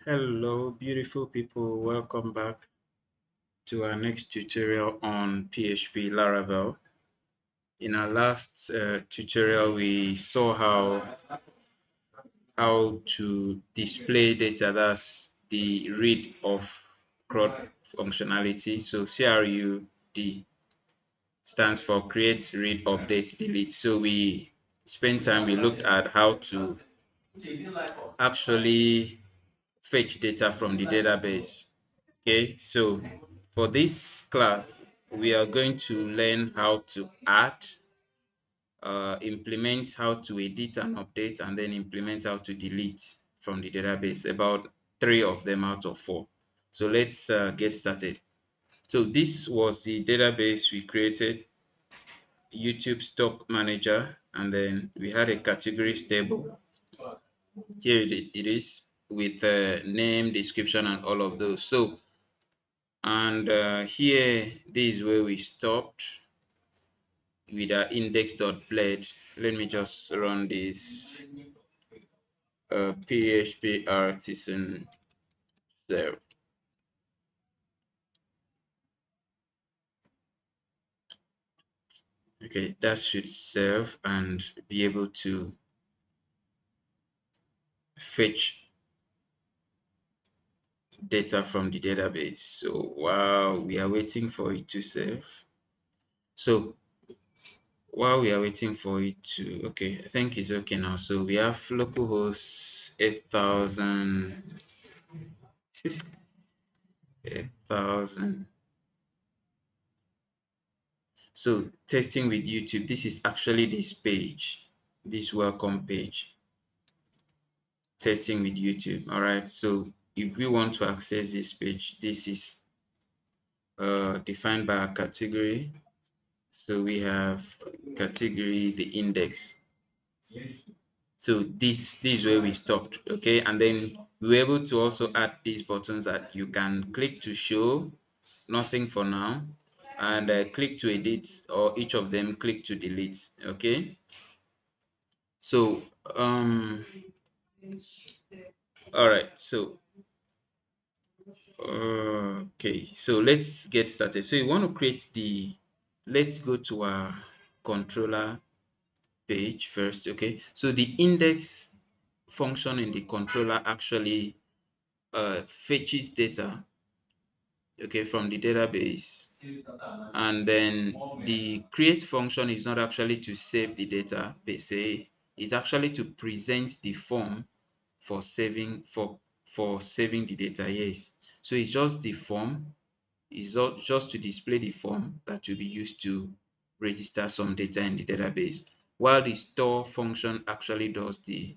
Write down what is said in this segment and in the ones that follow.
Hello, beautiful people. Welcome back to our next tutorial on PHP Laravel. In our last tutorial, we saw how to display data. That's the read of CRUD functionality. So CRUD stands for create, read, update, delete. So we spent time, we looked at how to actually fetch data from the database. Okay, so for this class, we are going to learn how to add, implement how to edit and update, and then implement how to delete from the database, about 3 of them out of 4. So let's get started. So this was the database we created, YouTube Stock Manager, and then we had a categories table. Here it is with name, description, and all of those. So and here this is where we stopped with our index.blade. Let me just run this php artisan there. Okay, that should serve and be able to fetch data from the database. So while we are waiting for it to save, so while we are waiting for it to, okay, I think it's okay now. So we have localhost 8000 8000. So testing with YouTube, this is actually this page, this welcome page, testing with YouTube. All right, so if we want to access this page, this is defined by a category. So we have category, the index. So this is where we stopped. Okay, and then we were able to also add these buttons that you can click to show, nothing for now, and click to edit, or each of them click to delete. Okay, so all right, so okay, so let's get started. So you want to create the, let's go to our controller page first. Okay, so the index function in the controller actually fetches data, okay, from the database, and then the create function is not actually to save the data per se, it's actually to present the form for saving saving the data. Yes, so it's just the form, it's just to display the form that will be used to register some data in the database, while the store function actually does the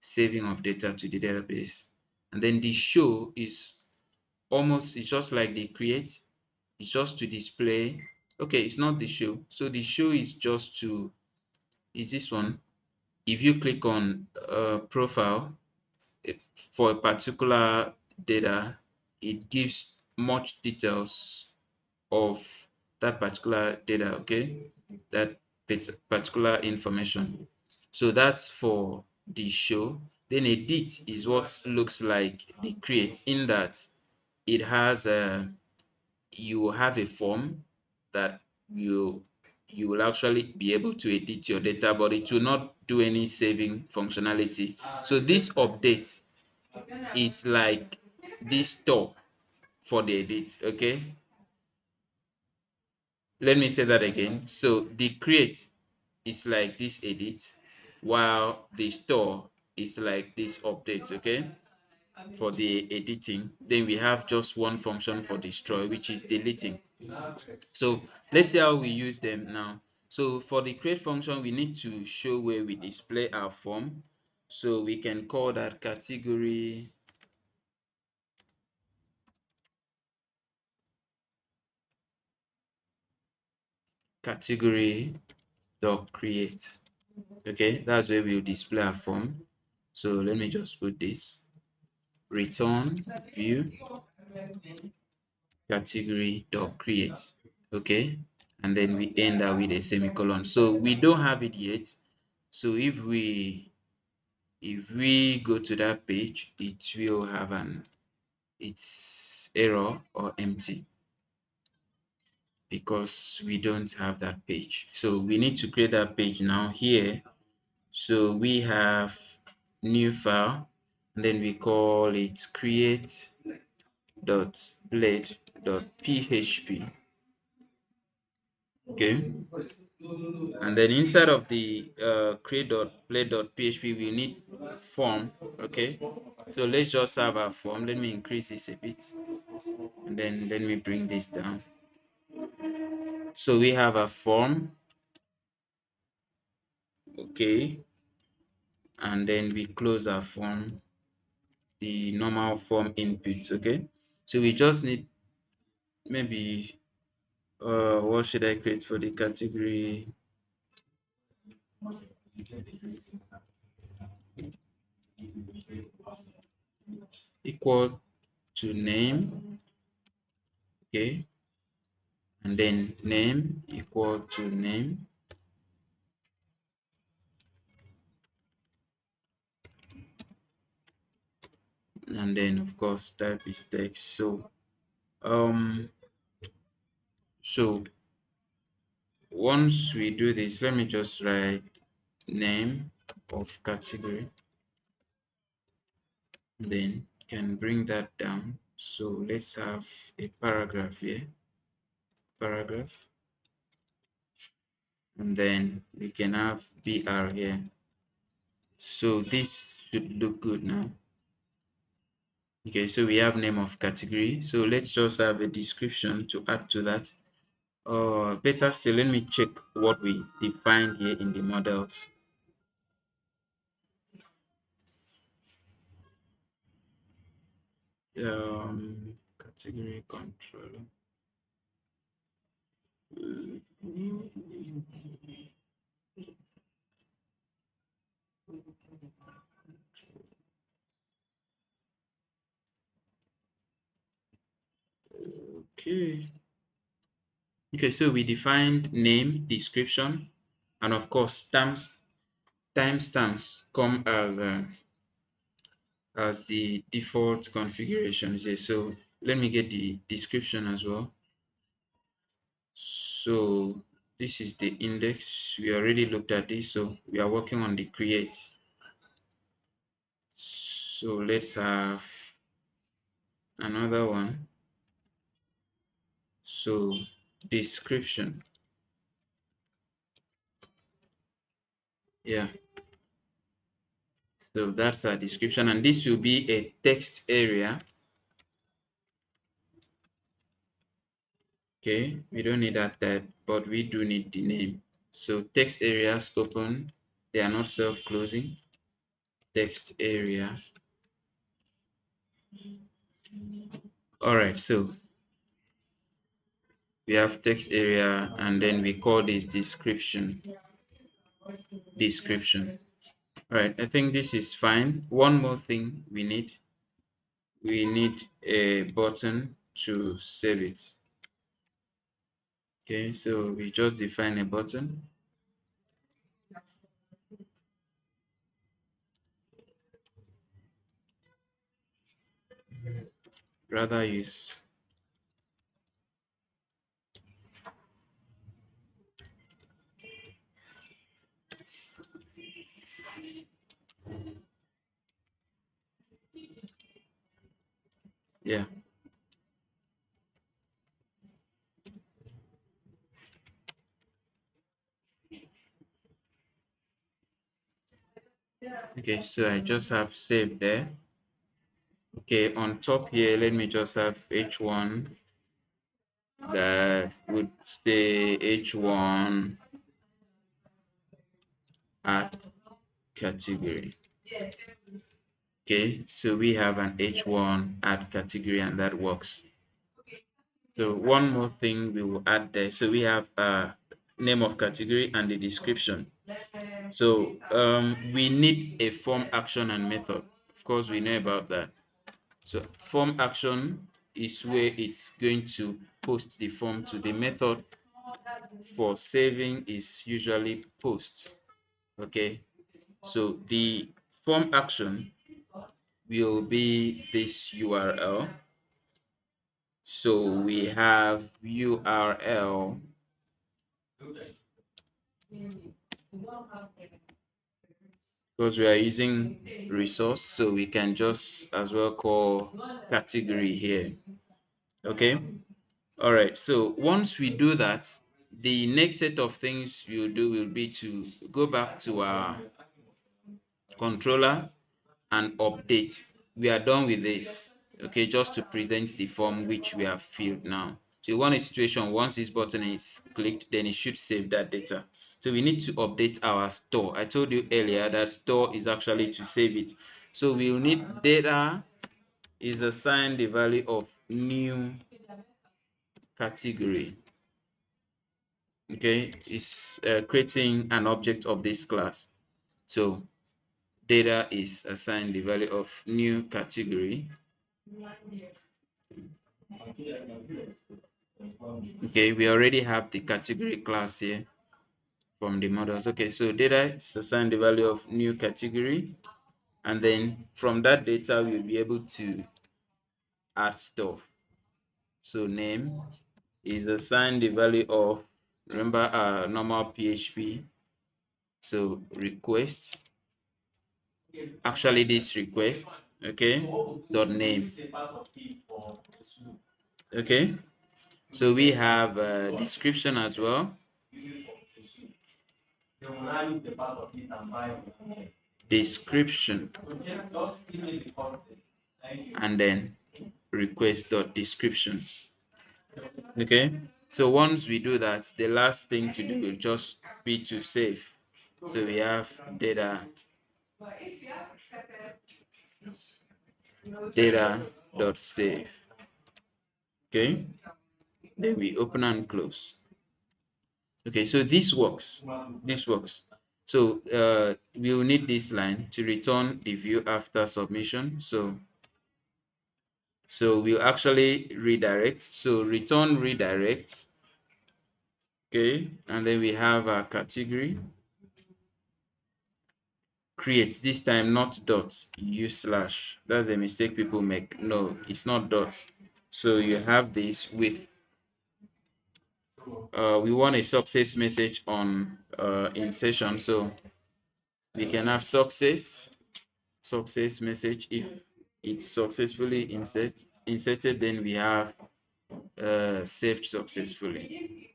saving of data to the database. And then the show is almost, it's just like the create, it's just to display, okay, it's not the show. So the show is just to, is this one. If you click on profile for a particular data, it gives much details of that particular data, okay, that particular information. So that's for the show. Then edit is what looks like the create, in that it has a, you have a form that you will actually be able to edit your data, but it will not do any saving functionality. So this update is like this store for the edit. Okay, let me say that again. So the create is like this edit, while the store is like this update. Okay, for the editing. Then we have just one function for destroy, which is deleting. So let's see how we use them now. So for the create function, we need to show where we display our form. So we can call that category dot create. Okay, that's where we'll display our form. So let me just put this, return view category dot create. Okay, and then we end up with a semicolon. So we don't have it yet. So if we if we go to that page, it will have its error or empty because we don't have that page. So we need to create that page now here. So we have new file, and then we call it create.blade.php. Okay, and then inside of the create.blade.php we need form. Okay, so let's just have a form. Let me increase this a bit, and then let me bring this down. So we have a form. Okay, and then we close our form, the normal form inputs. Okay, so we just need maybe what should I create for the category? Equal to name. Okay, and then name equal to name, and then of course type is text. So so once we do this, let me just write name of category, then can bring that down. So let's have a paragraph here, paragraph, and then we can have br here. So this should look good now. Okay, so we have name of category. So let's just have a description to add to that. Better still, let me check what we defined here in the models. Category controller. Okay. Okay, so we defined name, description, and of course timestamps come as the default configuration here. So let me get the description as well. So this is the index. We already looked at this, so we are working on the create. So let's have another one. So description. Yeah, so that's our description, and this will be a text area. Okay, we don't need that type, but we do need the name. So text areas open, they are not self-closing. Text area. All right, so we have text area, and then we call this description. All right, I think this is fine. One more thing we need a button to save it. Okay, so we just define a button. Rather use yeah. Okay, so I just have save there. Okay, on top here, let me just have h1 that would stay h1 at category. Okay, so we have an h1 at category, and that works. So one more thing we will add there. So we have a name of category and the description. So we need a form action and method. Of course, we know about that. So form action is where it's going to post the form to the method. For saving is usually post. Okay, so the form action will be this URL. So we have URL because we are using resource, so we can just as well call category here. Okay. All right. So once we do that, the next set of things we'll do will be to go back to our controller and update. We are done with this. Okay, just to present the form which we have filled now. So you want a situation, once this button is clicked, then it should save that data. So we need to update our store. I told you earlier that store is actually to save it. So we'll need data is assigned the value of new category. Okay, it's creating an object of this class. So data is assigned the value of new category. Okay, we already have the category class here from the models. Okay, so data is assigned the value of new category, and then from that data we'll be able to add stuff. So name is assigned the value of, remember our normal PHP, so request, actually this request, okay, dot name. Okay, so we have a description as well. Description, and then request dot description. Okay, so once we do that, the last thing to do will just be to save. So we have data dot save. Okay, then we open and close. Okay, so this works. So we'll need this line to return the view after submission. So we'll actually redirect. So return redirect. Okay, and then we have a category. Create, this time not dot, use slash. That's a mistake people make. No, it's not dot. So you have this with we want a success message on insertion, so we can have success message. If it's successfully inserted, then we have saved successfully.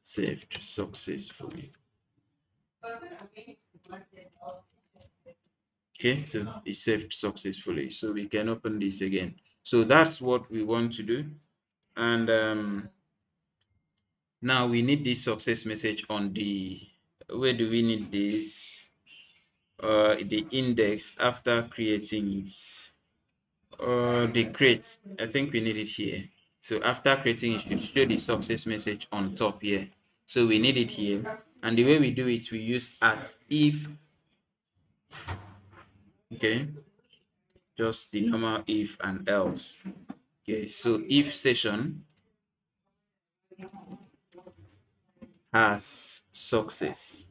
Saved successfully. Okay, so it's saved successfully. So we can open this again. So that's what we want to do. And now we need this success message on the, where do we need this? The index after creating it. The crate, I think we need it here. So after creating it, should show the success message on top here. So we need it here. And the way we do it, we use at if. Okay, just the normal if and else. Okay, so if session has success.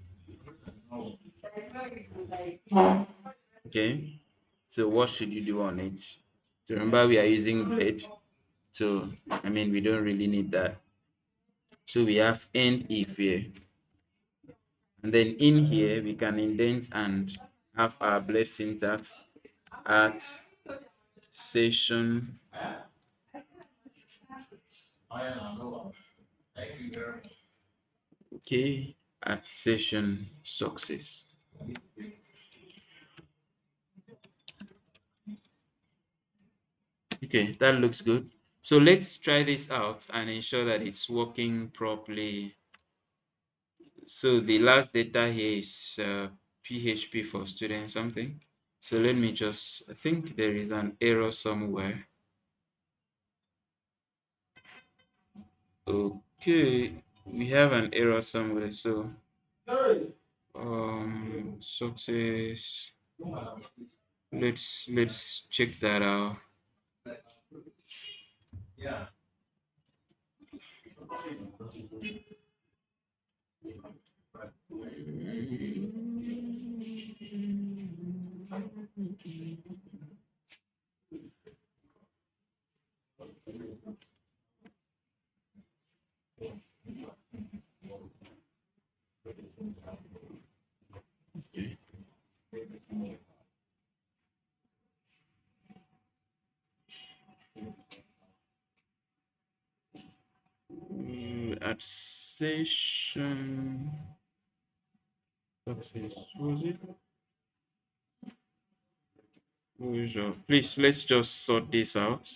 Okay, so what should you do on it? So remember we are using blade, so I mean we don't really need that. So we have end if here, and then in here we can indent and have our blade syntax at session okay, at session success. Okay, that looks good. So let's try this out and ensure that it's working properly. So the last data here is PHP for student something. So let me just, I think there is an error somewhere. Okay, we have an error somewhere. So success. Let's check that out. Add session success. Was it? Please, let's just sort this out.